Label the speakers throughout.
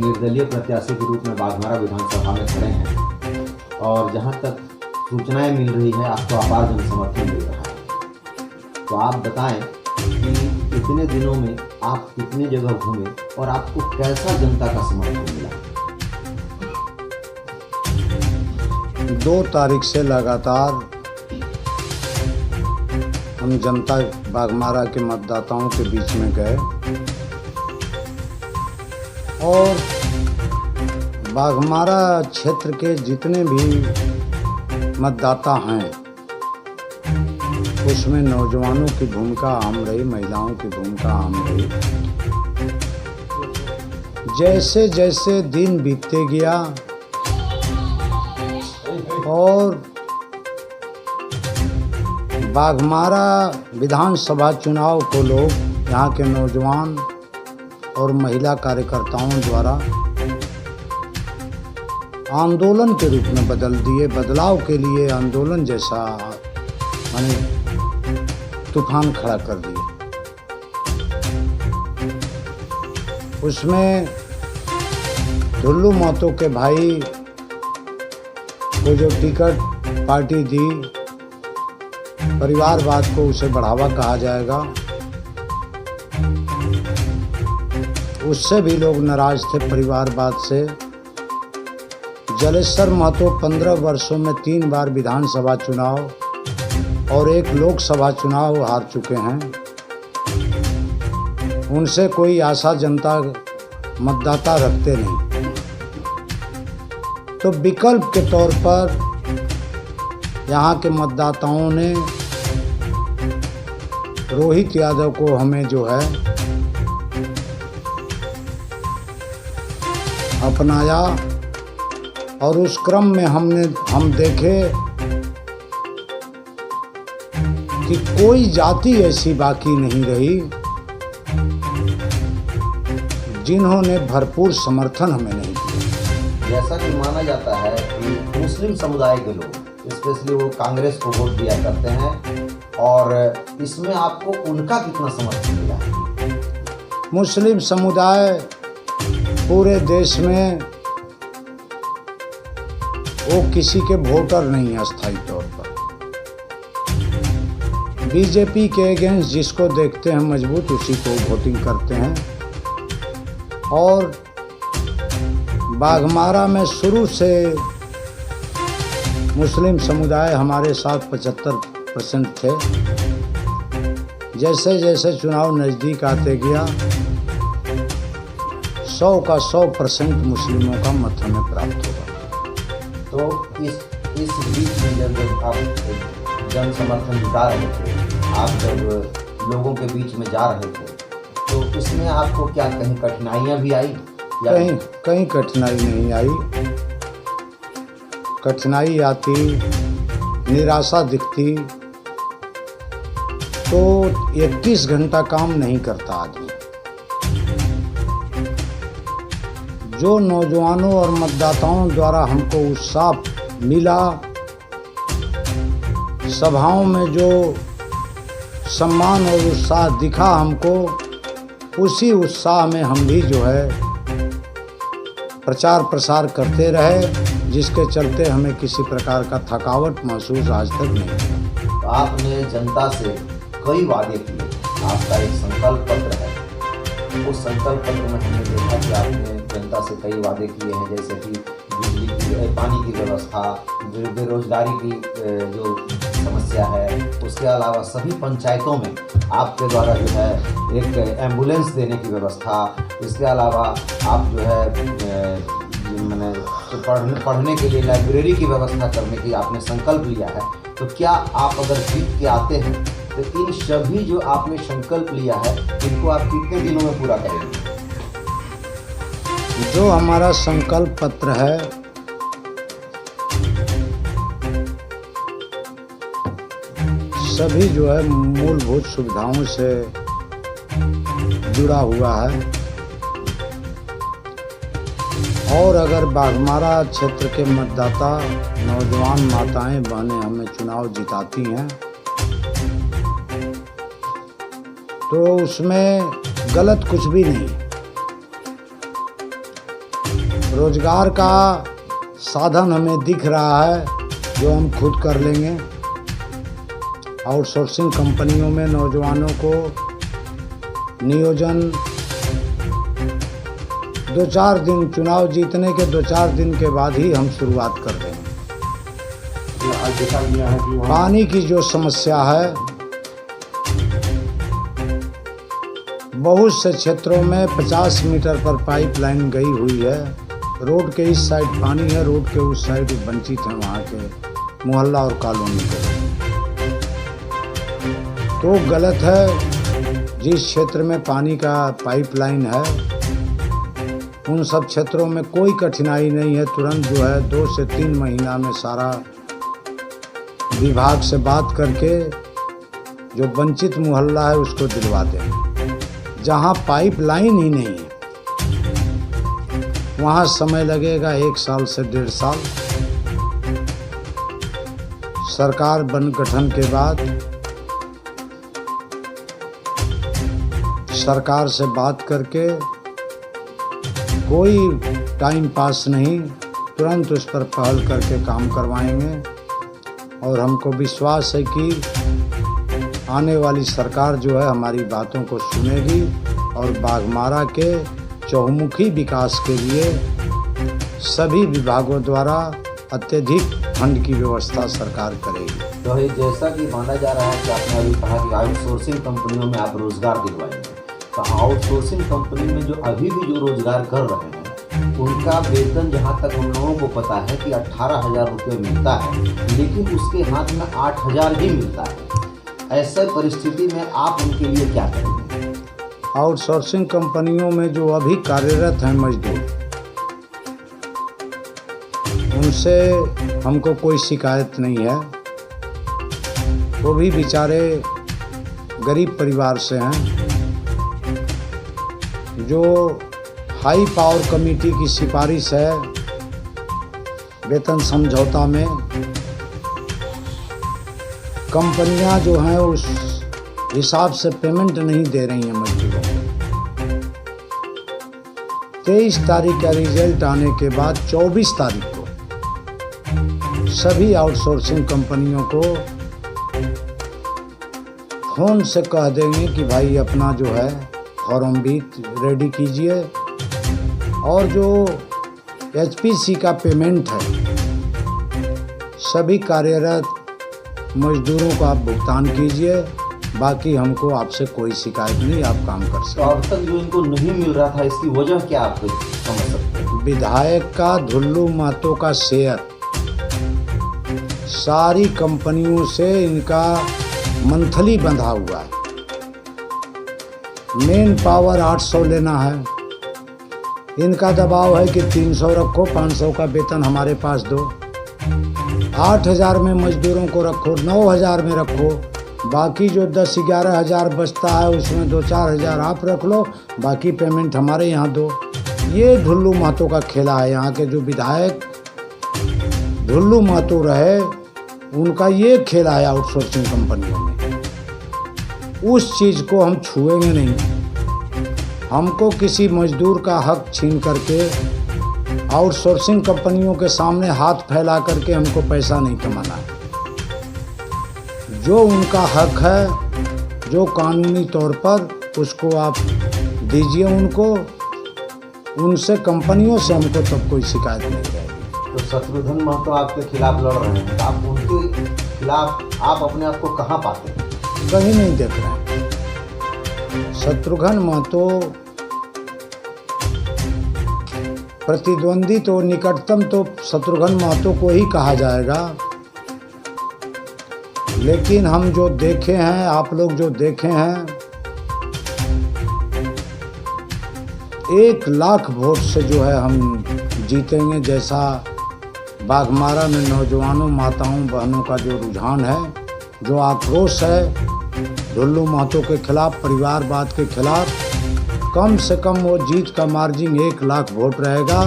Speaker 1: निर्दलीय प्रत्याशी के रूप में बाघमारा विधानसभा में खड़े हैं और जहां तक सूचनाएं मिल रही है आपको अपार जन समर्थन मिल रहा है। तो आप बताएं कि इतने दिनों में आप कितनी जगह घूमे और आपको कैसा जनता का समर्थन मिला?
Speaker 2: 2 तारीख से लगातार हम जनता बाघमारा के मतदाताओं के बीच में गए और बाघमारा क्षेत्र के जितने भी मतदाता हैं उसमें नौजवानों की भूमिका अहम रही, महिलाओं की भूमिका अहम रही। जैसे जैसे दिन बीतते गया और बाघमारा विधानसभा चुनाव को लोग यहाँ के नौजवान और महिला कार्यकर्ताओं द्वारा आंदोलन के रूप में बदल दिए। बदलाव के लिए आंदोलन जैसा माने तूफान खड़ा कर दिए। उसमें ढुल्लू महतो के भाई को जो टिकट पार्टी दी, परिवारवाद को उसे बढ़ावा कहा जाएगा, उससे भी लोग नाराज थे परिवारवाद से। जलेश्वर महतो 15 वर्षों में 3 बार विधानसभा चुनाव और 1 लोकसभा चुनाव हार चुके हैं। उनसे कोई आशा जनता मतदाता रखते नहीं। तो विकल्प के तौर पर यहाँ के मतदाताओं ने रोहित यादव को हमें जो है अपनाया और उस क्रम में हम देखे कि कोई जाति ऐसी बाकी नहीं रही जिन्होंने भरपूर समर्थन हमें नहीं दिया।
Speaker 1: जैसा कि माना जाता है कि मुस्लिम समुदाय के लोग स्पेशली वो कांग्रेस को वोट दिया करते हैं और इसमें आपको उनका कितना समर्थन मिला है?
Speaker 2: मुस्लिम समुदाय पूरे देश में वो किसी के वोटर नहीं है अस्थायी तौर पर। बीजेपी के अगेंस्ट जिसको देखते हैं मजबूत उसी को वोटिंग करते हैं। और बाघमारा में शुरू से मुस्लिम समुदाय हमारे साथ 75% थे। जैसे जैसे चुनाव नज़दीक आते गया 100 का 100% मुस्लिमों का मत हमें प्राप्त होगा।
Speaker 1: तो इस बीच में जब आप जन समर्थन जुटा रहे थे, आप जब लोगों के बीच में जा रहे थे, तो इसमें आपको क्या कहीं कठिनाइयाँ भी आई?
Speaker 2: कहीं कठिनाई नहीं आई। कठिनाई आती, निराशा दिखती तो 21 घंटा काम नहीं करता आदमी। जो नौजवानों और मतदाताओं द्वारा हमको उत्साह मिला, सभाओं में जो सम्मान और उत्साह दिखा हमको, उसी उत्साह में हम भी जो है प्रचार प्रसार करते रहे, जिसके चलते हमें किसी प्रकार का थकावट महसूस आज तक नहीं हुआ।
Speaker 1: तो आपने जनता से कई वादे किए, आपका एक संकल्प पत्र है। उस संकल्प पत्र में हमने देखा कि आपने जनता से कई वादे किए हैं, जैसे कि बिजली की, पानी की व्यवस्था, बेरोजगारी की जो समस्या है, उसके अलावा सभी पंचायतों में आपके द्वारा जो है एक एम्बुलेंस देने की व्यवस्था, इसके अलावा आप जो है मैंने पढ़ने के लिए लाइब्रेरी की व्यवस्था करने की आपने संकल्प लिया है। तो क्या आप अगर जीत के आते हैं तो इन सभी जो आपने संकल्प लिया है इनको आप कितने दिनों में पूरा करेंगे?
Speaker 2: जो हमारा संकल्प पत्र है सभी जो है मूलभूत सुविधाओं से जुड़ा हुआ है। और अगर बाघमारा क्षेत्र के मतदाता, नौजवान माताएं बहनें हमें चुनाव जिताती हैं तो उसमें गलत कुछ भी नहीं। रोजगार का साधन हमें दिख रहा है जो हम खुद कर लेंगे। आउटसोर्सिंग कंपनियों में नौजवानों को नियोजन 2-4 दिन, चुनाव जीतने के 2-4 दिन के बाद ही हम शुरुआत कर देंगे।
Speaker 1: आज देखा गया है कि वहाँ
Speaker 2: पानी की जो समस्या है, बहुत से क्षेत्रों में 50 मीटर पर पाइपलाइन गई हुई है। रोड के इस साइड पानी है, रोड के उस साइड वंचित हैं वहाँ के मोहल्ला और कॉलोनी के लोग। तो गलत है। जिस क्षेत्र में पानी का पाइपलाइन है उन सब क्षेत्रों में कोई कठिनाई नहीं है, तुरंत जो है 2 से 3 महीना में सारा विभाग से बात करके जो वंचित मोहल्ला है उसको दिलवा दें। जहाँ पाइपलाइन ही नहीं है वहाँ समय लगेगा 1 साल से 1.5 साल। सरकार बन गठन के बाद सरकार से बात करके कोई टाइम पास नहीं, तुरंत उस पर पहल करके काम करवाएंगे। और हमको विश्वास है कि आने वाली सरकार जो है हमारी बातों को सुनेगी और बाघमारा के चहुमुखी विकास के लिए सभी विभागों द्वारा अत्यधिक फंड की व्यवस्था सरकार करेगी।
Speaker 1: तो ये जैसा कि माना जा रहा है कि आपने अभी कहा कि आउटसोर्सिंग कंपनियों में आप रोजगार दिलवाएंगे, तो आउटसोर्सिंग कंपनी में जो अभी भी जो रोजगार कर रहे हैं उनका वेतन जहाँ तक हम लोगों को पता है कि 18,000 रुपये मिलता है, लेकिन उसके हाथ में 8,000 ही मिलता है। ऐसे परिस्थिति में आप उनके लिए क्या करेंगे?
Speaker 2: आउटसोर्सिंग कंपनियों में जो अभी कार्यरत हैं मजदूर, उनसे हमको कोई शिकायत नहीं है। वो भी बेचारे गरीब परिवार से हैं। जो हाई पावर कमेटी की सिफारिश है वेतन समझौता में, कंपनियां जो हैं उस हिसाब से पेमेंट नहीं दे रही हैं मजदूरों को। 23 तारीख का रिजल्ट आने के बाद 24 तारीख को सभी आउटसोर्सिंग कंपनियों को फ़ोन से कह देंगे कि भाई अपना जो है फॉर्म भी रेडी कीजिए और जो HPC का पेमेंट है सभी कार्यरत मजदूरों को आप भुगतान कीजिए। बाकी हमको आपसे कोई शिकायत नहीं, आप काम कर सकते।
Speaker 1: तो अब तक जो इनको नहीं मिल रहा था इसकी वजह क्या आप समझ सकते हैं?
Speaker 2: विधायक का धुल्लू महतो का शेयर सारी कंपनियों से इनका मंथली बंधा हुआ है। मेन पावर 800 लेना है, इनका दबाव है कि 300 रखो, 500 का वेतन हमारे पास दो। 8,000 में मजदूरों को रखो, 9,000 में रखो, बाकी जो 10-11 हज़ार बचता है उसमें 2-4 हज़ार आप रख लो, बाकी पेमेंट हमारे यहाँ दो। ये धुल्लू महतो का खेला है। यहाँ के जो विधायक धुल्लू महतो रहे उनका ये खेला है आउटसोर्सिंग कंपनियों में। उस चीज़ को हम छुएंगे नहीं। हमको किसी मजदूर का हक छीन करके आउटसोर्सिंग कंपनियों के सामने हाथ फैला करके हमको पैसा नहीं कमाना है। जो उनका हक है, जो कानूनी तौर पर, उसको आप दीजिए उनको। उनसे कंपनियों से हमको तब कोई शिकायत नहीं रहेगी।
Speaker 1: तो शत्रुघ्न महतो आपके खिलाफ लड़ रहे हैं, तो आप उनके खिलाफ आप अपने आप को कहाँ पाते हैं?
Speaker 2: कहीं नहीं देख रहे हैं। शत्रुघ्न महतो प्रतिद्वंदी तो निकटतम तो शत्रुघ्न महतो को ही कहा जाएगा, लेकिन हम जो देखे हैं, आप लोग जो देखे हैं, 1 लाख वोट से जो है हम जीतेंगे। जैसा बाघमारा में नौजवानों, माताओं, बहनों का जो रुझान है, जो आक्रोश है धुल्लू महतो के खिलाफ, परिवारवाद के खिलाफ, कम से कम वो जीत का मार्जिन 1 लाख वोट रहेगा।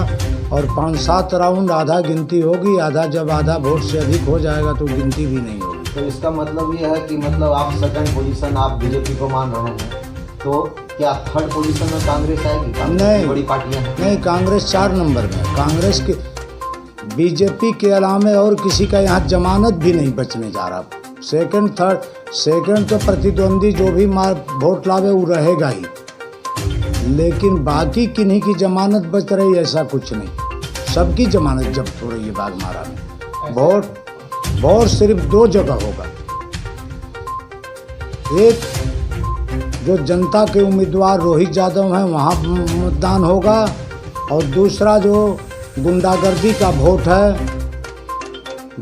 Speaker 2: और 5-7 राउंड आधा गिनती होगी, आधा जब आधा वोट से अधिक हो जाएगा तो गिनती भी नहीं होगी।
Speaker 1: तो इसका मतलब ये है कि मतलब आप सेकंड पोजीशन आप बीजेपी को मान रहे हैं? तो क्या थर्ड पोजीशन में कांग्रेस आएगी? कांग्रेस
Speaker 2: नहीं।
Speaker 1: की बड़ी पार्टियां हैं।
Speaker 2: नहीं, कांग्रेस 4 नंबर में है। कांग्रेस के बीजेपी के अलावा और किसी का यहाँ जमानत भी नहीं बचने जा रहा। सेकंड तो प्रतिद्वंदी जो भी वोट लावे वो रहेगा ही, लेकिन बाकी किन्हीं की जमानत बच रही ऐसा कुछ नहीं। सबकी जमानत जब्त हो रही है बाघमारा में। वोट सिर्फ 2 जगह होगा। एक जो जनता के उम्मीदवार रोहित यादव हैं वहाँ मतदान होगा, और दूसरा जो गुंडागर्दी का वोट है,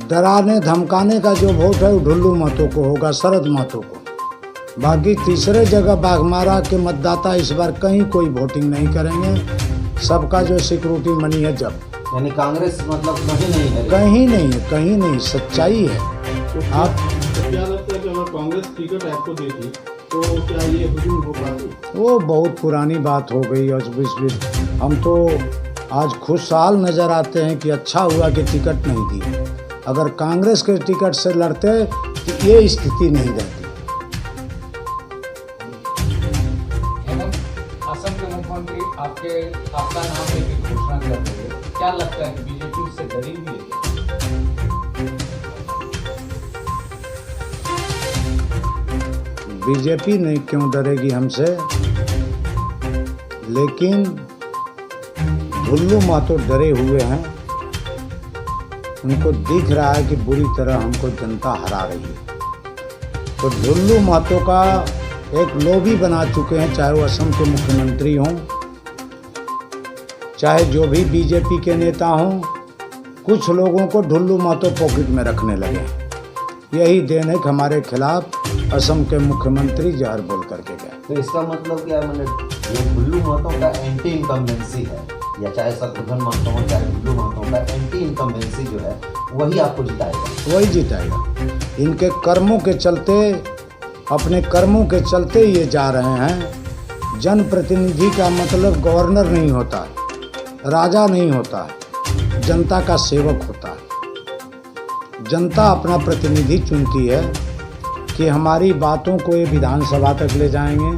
Speaker 2: डराने धमकाने का जो वोट है वो ढुल्लू महतो को होगा, शरद महतो को। बाकी तीसरे जगह बाघमारा के मतदाता इस बार कहीं कोई वोटिंग नहीं करेंगे। सबका जो सिक्योरिटी मनी है जब,
Speaker 1: यानी कांग्रेस मतलब कहीं नहीं है।
Speaker 2: कहीं नहीं है, कहीं नहीं, सच्चाई है। आप
Speaker 3: तो क्या लगता है कि अगर कांग्रेस टिकट आपको देती तो क्या ये हुजूम हो पाती?
Speaker 2: वो बहुत पुरानी बात हो गई। और हम तो आज खुशहाल नज़र आते हैं कि अच्छा हुआ कि टिकट नहीं दी। अगर कांग्रेस के टिकट से लड़ते तो ये स्थिति नहीं रहती।
Speaker 4: असम के मुख्यमंत्री आपका नाम लेकर घोषणा कर रहे हैं, क्या लगता है कि बीजेपी उससे डरी हुई है?
Speaker 2: बीजेपी नहीं क्यों डरेगी हमसे, लेकिन ढुल्लू महतो डरे हुए हैं। उनको दिख रहा है कि बुरी तरह हमको जनता हरा रही है। तो ढुल्लू महतो का एक लॉबी बना चुके हैं, चाहे वो असम के मुख्यमंत्री हों, चाहे जो भी बीजेपी के नेता हों। कुछ लोगों को ढुल्लू महतो पॉकेट में रखने लगे हैं। यही देन है कि हमारे खिलाफ असम के मुख्यमंत्री जहर बोल करके गए।
Speaker 1: तो इसका मतलब क्या है? मतलब ये ढुल्लू महतो का एंटी इनकम्बेंसी है, या चाहे शत्रुघ्न महतो हो चाहे ढुल्लू महतो का एंटी इनकम्बेंसी जो है वही आपको जिताएगा।
Speaker 2: वही जिताएगा। इनके कर्मों के चलते, अपने कर्मों के चलते ये जा रहे हैं। जनप्रतिनिधि का मतलब गवर्नर नहीं होता, राजा नहीं होता, जनता का सेवक होता है। जनता अपना प्रतिनिधि चुनती है कि हमारी बातों को ये विधानसभा तक ले जाएंगे,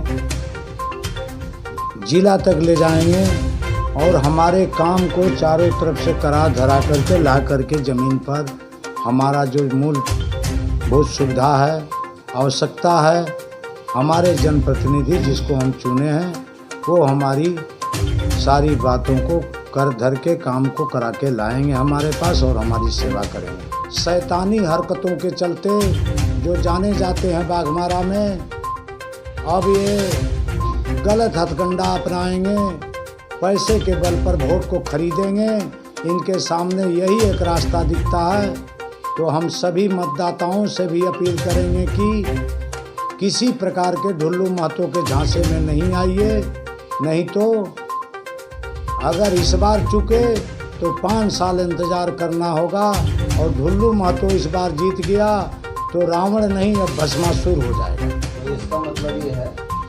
Speaker 2: जिला तक ले जाएंगे, और हमारे काम को चारों तरफ से करा धरा करके ला करके ज़मीन पर हमारा जो मूलभूत सुविधा है, आवश्यकता है, हमारे जनप्रतिनिधि जिसको हम चुने हैं वो हमारी सारी बातों को कर धर के काम को करा के लाएंगे हमारे पास, और हमारी सेवा करेंगे। शैतानी हरकतों के चलते जो जाने जाते हैं बाघमारा में, अब ये गलत हथकंडा अपनाएंगे, पैसे के बल पर वोट को खरीदेंगे। इनके सामने यही एक रास्ता दिखता है। तो हम सभी मतदाताओं से भी अपील करेंगे कि किसी प्रकार के ढुल्लू महतो के झांसे में नहीं आइए, नहीं तो अगर इस बार चुके तो 5 साल इंतजार करना होगा। और ढुल्लू महतो इस बार जीत गया तो रावण नहीं, अब भस्मासुर हो जाएगा।
Speaker 1: तो इसका मतलब ये है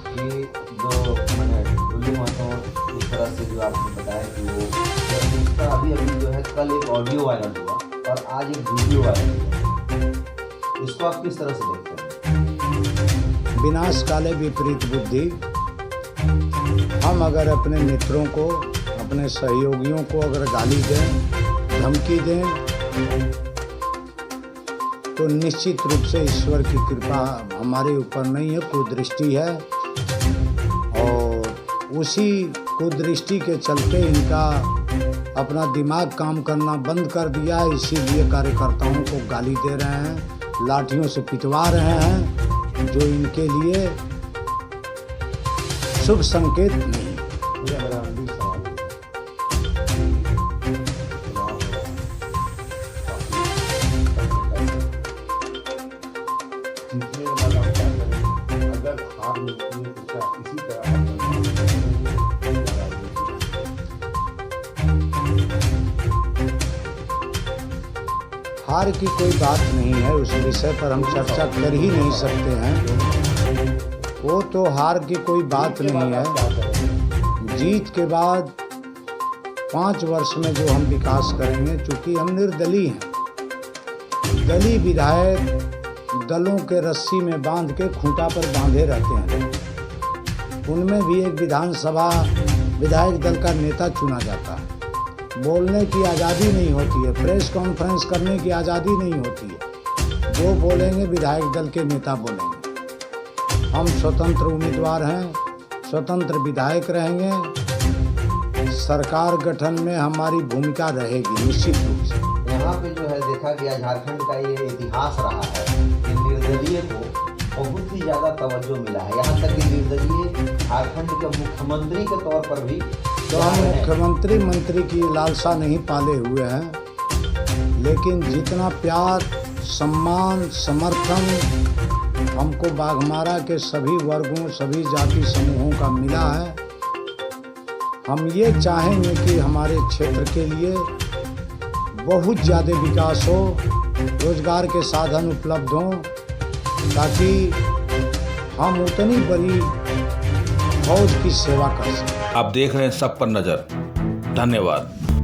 Speaker 1: कि जो मैंने ढुल्लू महतो इस तरह से जो आपने बताया कि वो उसका अभी जो है कल एक ऑडियो वायरल हुआ और आज एक वीडियो वायरल हुआ, इसको आप किस तरह से देखते हैं?
Speaker 2: विनाश काले विपरीत बुद्धि। हम अगर अपने मित्रों को, अपने सहयोगियों को अगर गाली दें, धमकी दें, तो निश्चित रूप से ईश्वर की कृपा हमारे ऊपर नहीं है, कुदृष्टि है। और उसी कुदृष्टि के चलते इनका अपना दिमाग काम करना बंद कर दिया है, इसीलिए कार्यकर्ताओं को गाली दे रहे हैं, लाठियों से पिटवा रहे हैं, जो इनके लिए शुभ संकेत नहीं। हार की कोई बात नहीं है, उस विषय पर हम चर्चा कर ही नहीं सकते हैं। वो तो हार की कोई बात नहीं है। जीत के बाद 5 वर्ष में जो हम विकास करेंगे, चूँकि हम निर्दलीय हैं, दलीय विधायक दलों के रस्सी में बांध के खूंटा पर बांधे रहते हैं। उनमें भी एक विधानसभा विधायक दल का नेता चुना जाता है। बोलने की आज़ादी नहीं होती है, प्रेस कॉन्फ्रेंस करने की आज़ादी नहीं होती है। जो बोलेंगे विधायक दल के नेता बोलेंगे। हम स्वतंत्र उम्मीदवार हैं, स्वतंत्र विधायक रहेंगे। सरकार गठन में हमारी भूमिका रहेगी निश्चित रूप से।
Speaker 1: यहाँ पे जो है देखा गया झारखंड का ये इतिहास रहा है कि निर्दलीय को बहुत ही ज़्यादा तवज्जो मिला है। यहाँ तक कि निर्दलीय झारखंड के मुख्यमंत्री के तौर पर भी
Speaker 2: तो हम मुख्यमंत्री मंत्री की लालसा नहीं पाले हुए हैं, लेकिन जितना प्यार, सम्मान, समर्थन हमको बाघमारा के सभी वर्गों, सभी जाति समूहों का मिला है, हम ये चाहेंगे कि हमारे क्षेत्र के लिए बहुत ज़्यादा विकास हो, रोजगार के साधन उपलब्ध हों, ताकि हम उतनी बड़ी फौज की सेवा कर सकें।
Speaker 5: आप देख रहे हैं सब पर नजर। धन्यवाद।